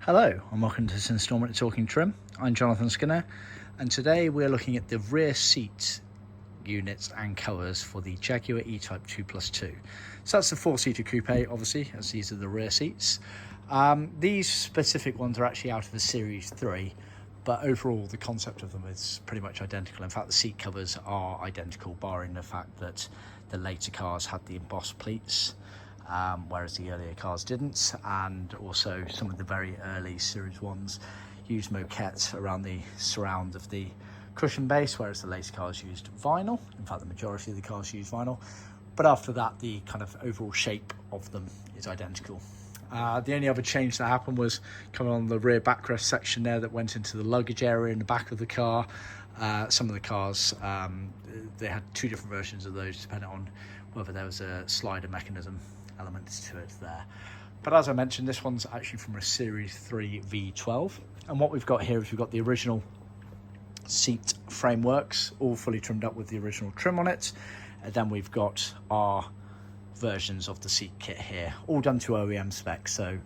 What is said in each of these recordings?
Hello and welcome to this instalment of Talking Trim. I'm Jonathon Skinner and today we're looking at the rear seat units and covers for the Jaguar E-Type 2+2. So that's the 4-seater coupe, obviously, as these are the rear seats. These specific ones are actually out of the Series 3, but overall the concept of them is pretty much identical. In fact, the seat covers are identical, barring the fact that the later cars had the embossed pleats, whereas the earlier cars didn't, and also some of the very early Series 1s used moquette around the surround of the cushion base, whereas the later cars used vinyl. In fact, the majority of the cars use vinyl, but after that the kind of overall shape of them is identical. The only other change that happened was coming on the rear backrest section there that went into the luggage area in the back of the car. Some of the cars, they had two different versions of those depending on whether there was a slider mechanism elements to it there. But as I mentioned, this one's actually from a Series 3 V12, and what we've got here is we've got the original seat frameworks all fully trimmed up with the original trim on it, and then we've got our versions of the seat kit here, all done to OEM specs. So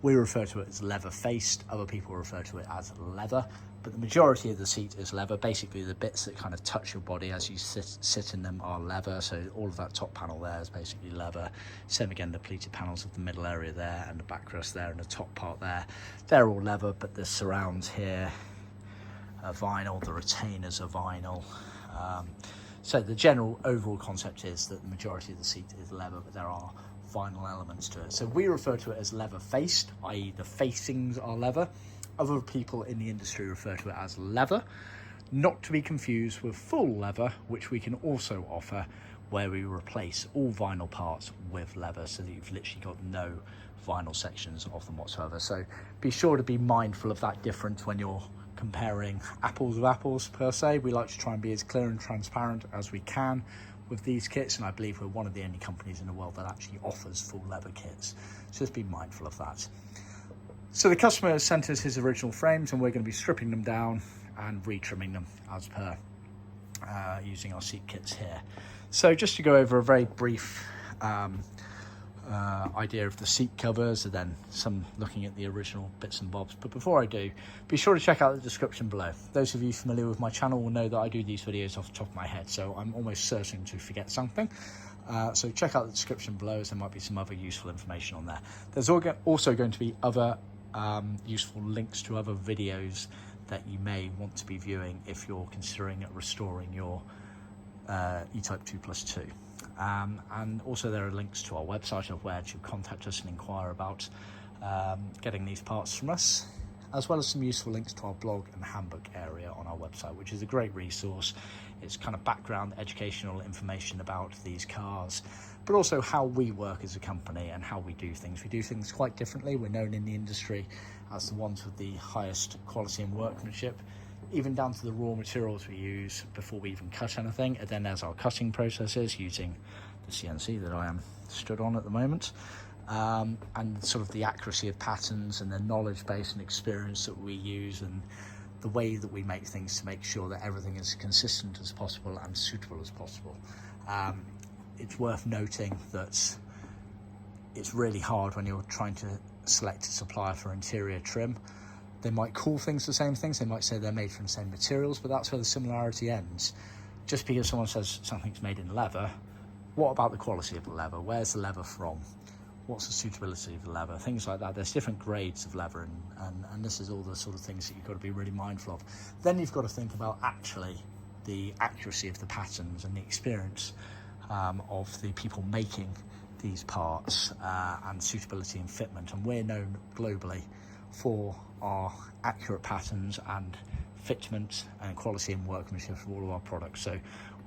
we refer to it as leather faced, other people refer to it as leather, but the majority of the seat is leather. Basically the bits that kind of touch your body as you sit in them are leather, so all of that top panel there is basically leather. Same again, the pleated panels of the middle area there and the backrest there and the top part there, they're all leather, but the surrounds here are vinyl, the retainers are vinyl. So the general overall concept is that the majority of the seat is leather, but there are vinyl elements to it. So we refer to it as leather faced, i.e. the facings are leather. Other people in the industry refer to it as leather, not to be confused with full leather, which we can also offer, where we replace all vinyl parts with leather, so that you've literally got no vinyl sections of them whatsoever. So be sure to be mindful of that difference when you're comparing apples with apples per se. We like to try and be as clear and transparent as we can with these kits, and I believe we're one of the only companies in the world that actually offers full leather kits, so just be mindful of that. So the customer has sent us his original frames, and we're going to be stripping them down and retrimming them as per using our seat kits here. So just to go over a very brief idea of the seat covers, and then some looking at the original bits and bobs. But before I do, be sure to check out the description below. Those of you familiar with my channel will know that I do these videos off the top of my head, so I'm almost certain to forget something. So check out the description below, as there might be some other useful information on there. There's also going to be other useful links to other videos that you may want to be viewing if you're considering restoring your E-Type 2+2. And also there are links to our website of where to contact us and inquire about getting these parts from us, as well as some useful links to our blog and handbook area on our website, which is a great resource. It's kind of background educational information about these cars, but also how we work as a company and how we do things. We do things quite differently. We're known in the industry as the ones with the highest quality and workmanship, even down to the raw materials we use before we even cut anything. And then there's our cutting processes using the CNC that I am stood on at the moment, and sort of the accuracy of patterns and the knowledge base and experience that we use, and the way that we make things to make sure that everything is consistent as possible and suitable as possible. It's worth noting that it's really hard when you're trying to select a supplier for interior trim. They might call things the same things, they might say they're made from the same materials, but that's where the similarity ends. Just because someone says something's made in leather, what about the quality of the leather? Where's the leather from? What's the suitability of the leather? Things like that. There's different grades of leather, and this is all the sort of things that you've got to be really mindful of. Then you've got to think about actually the accuracy of the patterns and the experience of the people making these parts, and suitability and fitment. And we're known globally for our accurate patterns and fitment and quality and workmanship of all of our products. So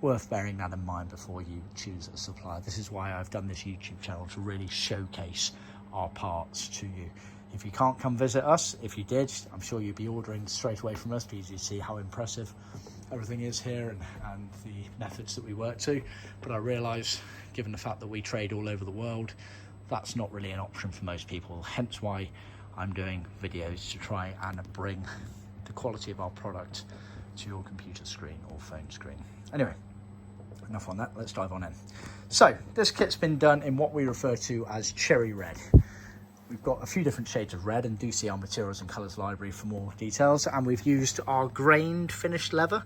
worth bearing that in mind before you choose a supplier. This is why I've done this YouTube channel, to really showcase our parts to you. If you can't come visit us, if you did, I'm sure you'd be ordering straight away from us, because you see how impressive everything is here and the methods that we work to. But I realise, given the fact that we trade all over the world, that's not really an option for most people, hence why I'm doing videos to try and bring the quality of our product to your computer screen or phone screen. Anyway, enough on that, let's dive on in. So this kit's been done in what we refer to as cherry red. we've got a few different shades of red, and do see our materials and colours library for more details. And we've used our grained finished leather.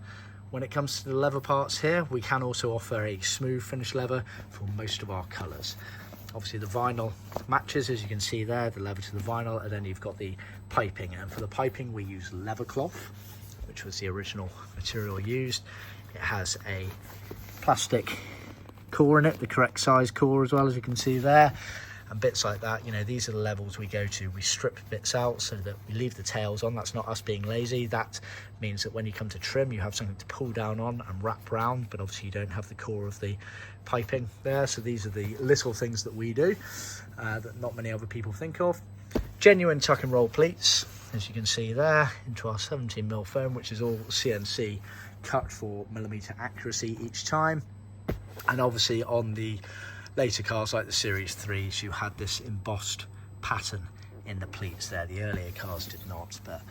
When it comes to the leather parts here, we can also offer a smooth finished leather for most of our colours. Obviously the vinyl matches, as you can see there, the leather to the vinyl, and then you've got the piping. And for the piping, we use leather cloth, which was the original material used. It has a plastic core in it, the correct size core as well, as you can see there, and bits like that. You know, these are the levels we go to. We strip bits out so that we leave the tails on. That's not us being lazy. That means that when you come to trim, you have something to pull down on and wrap around, but obviously you don't have the core of the piping there. So these are the little things that we do that not many other people think of. Genuine tuck and roll pleats, as you can see there, into our 17mm foam, which is all CNC cut for millimetre accuracy each time. And obviously on the later cars like the Series 3s, you had this embossed pattern in the pleats there. The earlier cars did not, but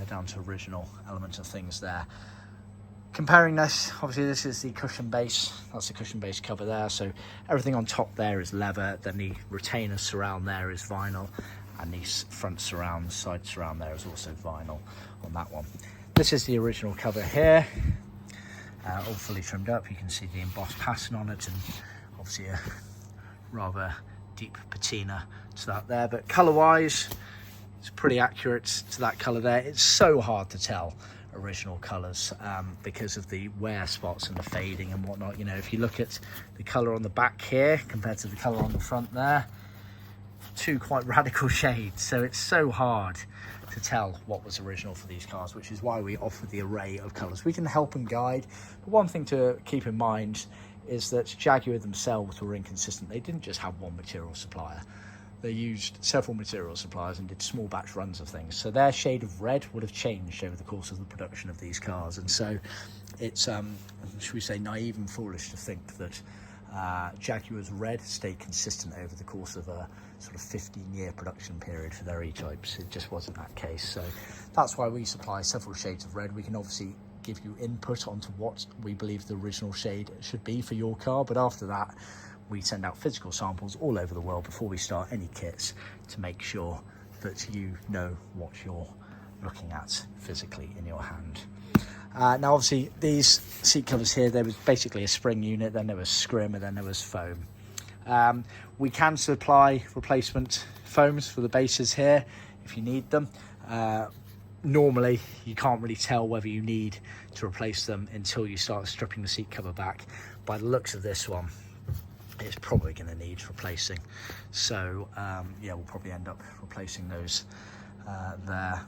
down to original elements of things there. Comparing this, obviously this is the cushion base. That's the cushion base cover there. So everything on top there is leather. Then the retainer surround there is vinyl. And the front surround, side surround there is also vinyl on that one. This is the original cover here. All fully trimmed up. You can see the embossed pattern on it, and obviously a rather deep patina to that there. But colour wise, it's pretty accurate to that colour there. It's so hard to tell original colours because of the wear spots and the fading and whatnot. You know, if you look at the colour on the back here compared to the colour on the front there, two quite radical shades. So it's so hard to tell what was original for these cars, which is why we offer the array of colours. We can help and guide, but one thing to keep in mind is that Jaguar themselves were inconsistent. They didn't just have one material supplier. They used several material suppliers and did small batch runs of things. So their shade of red would have changed over the course of the production of these cars. And so it's, should we say, naive and foolish to think that Jaguar's red stayed consistent over the course of a sort of 15-year production period for their E-Types. It just wasn't that case. So that's why we supply several shades of red. We can obviously give you input onto what we believe the original shade should be for your car, but after that we send out physical samples all over the world before we start any kits to make sure that you know what you're looking at physically in your hand. Now obviously these seat covers here, there was basically a spring unit, then there was scrim, and then there was foam. We can supply replacement foams for the bases here if you need them. Normally you can't really tell whether you need to replace them until you start stripping the seat cover back. By the looks of this one, it's probably going to need replacing. So yeah, we'll probably end up replacing those there.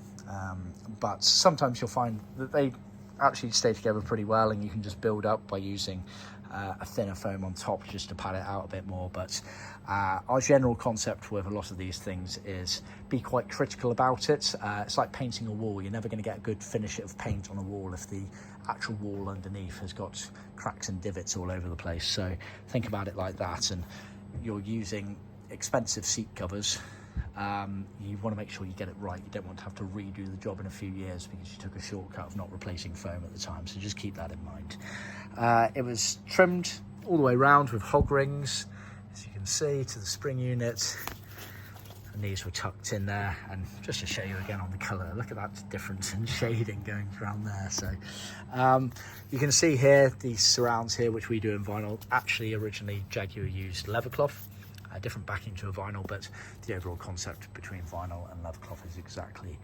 But sometimes you'll find that they actually stay together pretty well, and you can just build up by using a thinner foam on top just to pad it out a bit more. But our general concept with a lot of these things is be quite critical about it. It's like painting a wall. You're never going to get a good finish of paint on a wall if the actual wall underneath has got cracks and divots all over the place. So think about it like that. And you're using expensive seat covers, you want to make sure you get it right. You don't want to have to redo the job in a few years because you took a shortcut of not replacing foam at the time. So just keep that in mind. It was trimmed all the way around with hog rings, as you can see, to the spring unit, and these were tucked in there. And just to show you again on the colour, look at that difference in shading going around there. So you can see here these surrounds here, which we do in vinyl. Actually originally Jaguar used leather cloth, a different backing to a vinyl, but the overall concept between vinyl and leather cloth is exactly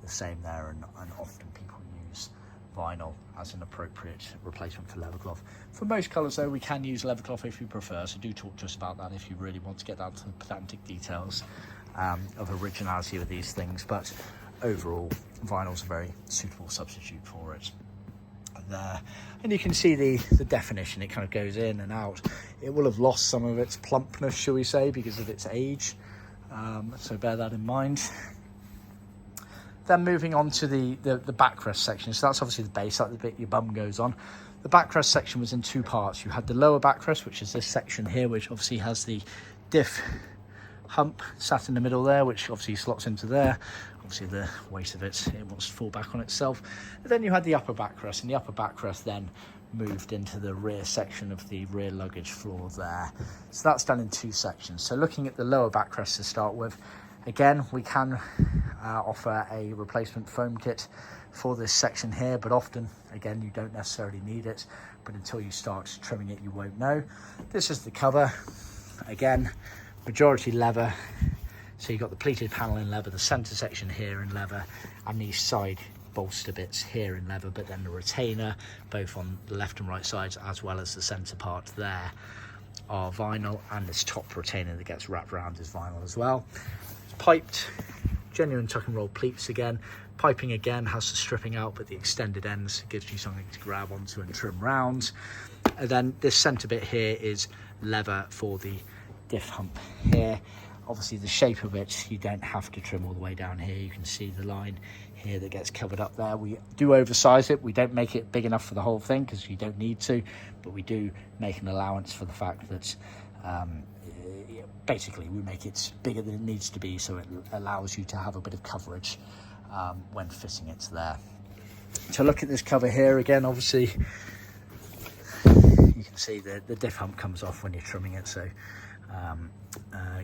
the same there, and often people use vinyl as an appropriate replacement for leather cloth. For most colours though, we can use leather cloth if you prefer, so do talk to us about that if you really want to get down to the pedantic details of originality with these things. But overall, vinyl's a very suitable substitute for it. There, and you can see the definition, it kind of goes in and out. It will have lost some of its plumpness, shall we say, because of its age, so bear that in mind. Then moving on to the backrest section. So that's obviously the base, like the bit your bum goes on. The backrest section was in two parts. You had the lower backrest, which is this section here, which obviously has the diff hump sat in the middle there, which obviously slots into there. Obviously the weight of it wants to fall back on itself. And then you had the upper backrest, and the upper backrest then moved into the rear section of the rear luggage floor there. So that's done in two sections. So looking at the lower backrest to start with, Again, we can offer a replacement foam kit for this section here, but often, again, you don't necessarily need it, but until you start trimming it, you won't know. This is the cover. Again, majority leather. So you've got the pleated panel in leather, the center section here in leather, and these side bolster bits here in leather, but then the retainer, both on the left and right sides, as well as the center part there, are vinyl, and this top retainer that gets wrapped around is vinyl as well. It's piped, genuine tuck and roll pleats again. Piping again has the stripping out, but the extended ends gives you something to grab onto and trim round. And then this center bit here is leather for the diff hump here. Obviously the shape of it, you don't have to trim all the way down here. You can see the line here that gets covered up there. We do oversize it. We don't make it big enough for the whole thing because you don't need to, but we do make an allowance for the fact that basically we make it bigger than it needs to be, so it allows you to have a bit of coverage when fitting it there. To look at this cover here again, obviously you can see the diff hump comes off when you're trimming it, so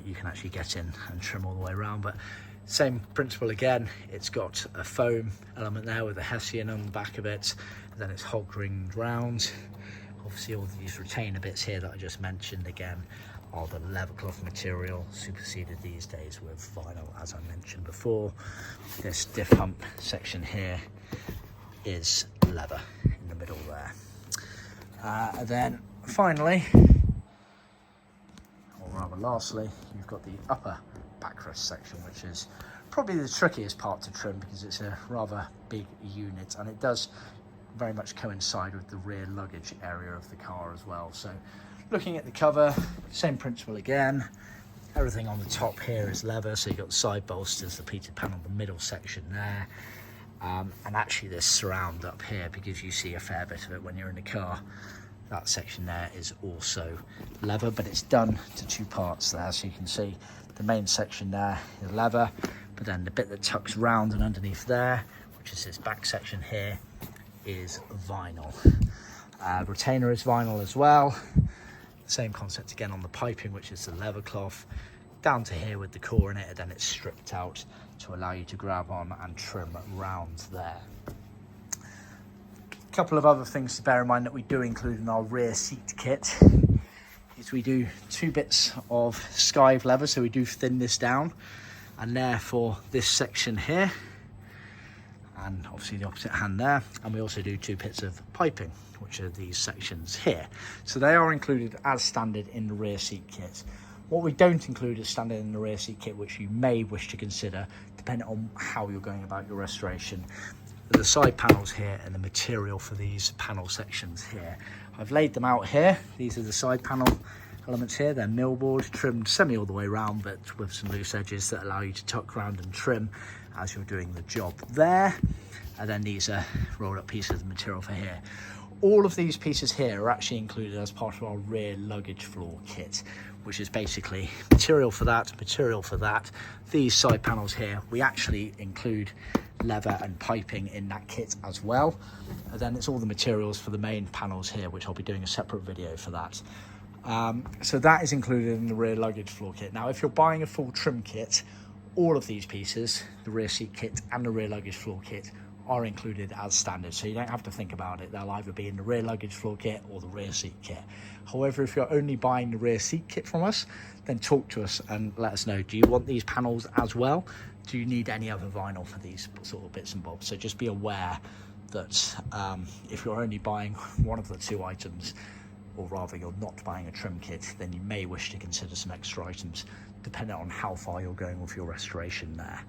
you can actually get in and trim all the way around. But same principle again, it's got a foam element there with a hessian on the back of it, and then it's hog ringed round. Obviously all these retainer bits here that I just mentioned again are the leather cloth material, superseded these days with vinyl, as I mentioned before. This diff hump section here is leather in the middle there. And then finally, or rather lastly, you've got the upper backrest section, which is probably the trickiest part to trim because it's a rather big unit, and it does very much coincide with the rear luggage area of the car as well. So looking at the cover, same principle again. Everything on the top here is leather, so you've got the side bolsters, the pleated panel, the middle section there, and actually this surround up here, because you see a fair bit of it when you're in the car, that section there is also leather, but it's done to two parts there. So you can see the main section there is leather, but then the bit that tucks round and underneath there, which is this back section here, is vinyl. Retainer is vinyl as well. Same concept again on the piping, which is the leather cloth, down to here with the core in it, and then it's stripped out to allow you to grab on and trim round there. A couple of other things to bear in mind that we do include in our rear seat kit is we do two bits of skive leather, so we do thin this down, and therefore this section here, and obviously the opposite hand there, and we also do two bits of piping, which are these sections here. So they are included as standard in the rear seat kit. What we don't include as standard in the rear seat kit, which you may wish to consider depending on how you're going about your restoration, are the side panels here and the material for these panel sections here. I've laid them out here. These are the side panel elements here. They're millboard, trimmed semi all the way around, but with some loose edges that allow you to tuck around and trim as you're doing the job there. And then these are rolled up pieces of material for here. All of these pieces here are actually included as part of our rear luggage floor kit, which is basically material for that, material for that. These side panels here, we actually include leather and piping in that kit as well. And then it's all the materials for the main panels here, which I'll be doing a separate video for that. So that is included in the rear luggage floor kit. Now, if you're buying a full trim kit, all of these pieces, the rear seat kit and the rear luggage floor kit, are included as standard, so you don't have to think about it. They'll either be in the rear luggage floor kit or the rear seat kit. However, if you're only buying the rear seat kit from us, then talk to us and let us know, do you want these panels as well? Do you need any other vinyl for these sort of bits and bobs? So just be aware that if you're only buying one of the two items, or rather you're not buying a trim kit, then you may wish to consider some extra items depending on how far you're going with your restoration there.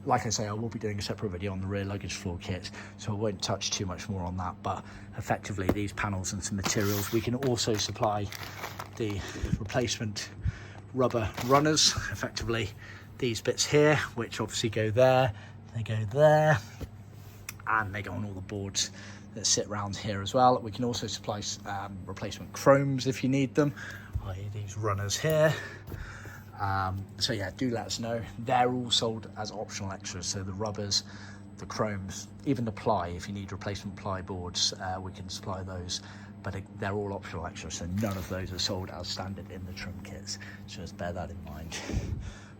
Like I say, I will be doing a separate video on the rear luggage floor kit, so I won't touch too much more on that, but effectively these panels and some materials, we can also supply the replacement rubber runners, effectively these bits here, which obviously go there, they go there, and they go on all the boards that sit around here as well. We can also supply replacement chromes if you need them, i.e. these runners here. So yeah, do let us know. They're all sold as optional extras, so the rubbers, the chromes, even the ply, if you need replacement ply boards, we can supply those. but they're all optional extras, so none of those are sold as standard in the trim kits, so just bear that in mind.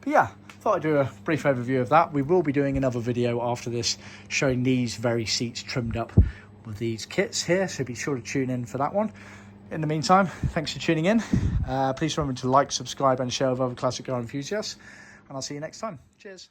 But yeah, thought I'd do a brief overview of that. We will be doing another video after this showing these very seats trimmed up with these kits here, so be sure to tune in for that one. In the meantime, thanks for tuning in. Please remember to like, subscribe and share with other classic car enthusiasts, and I'll see you next time. Cheers.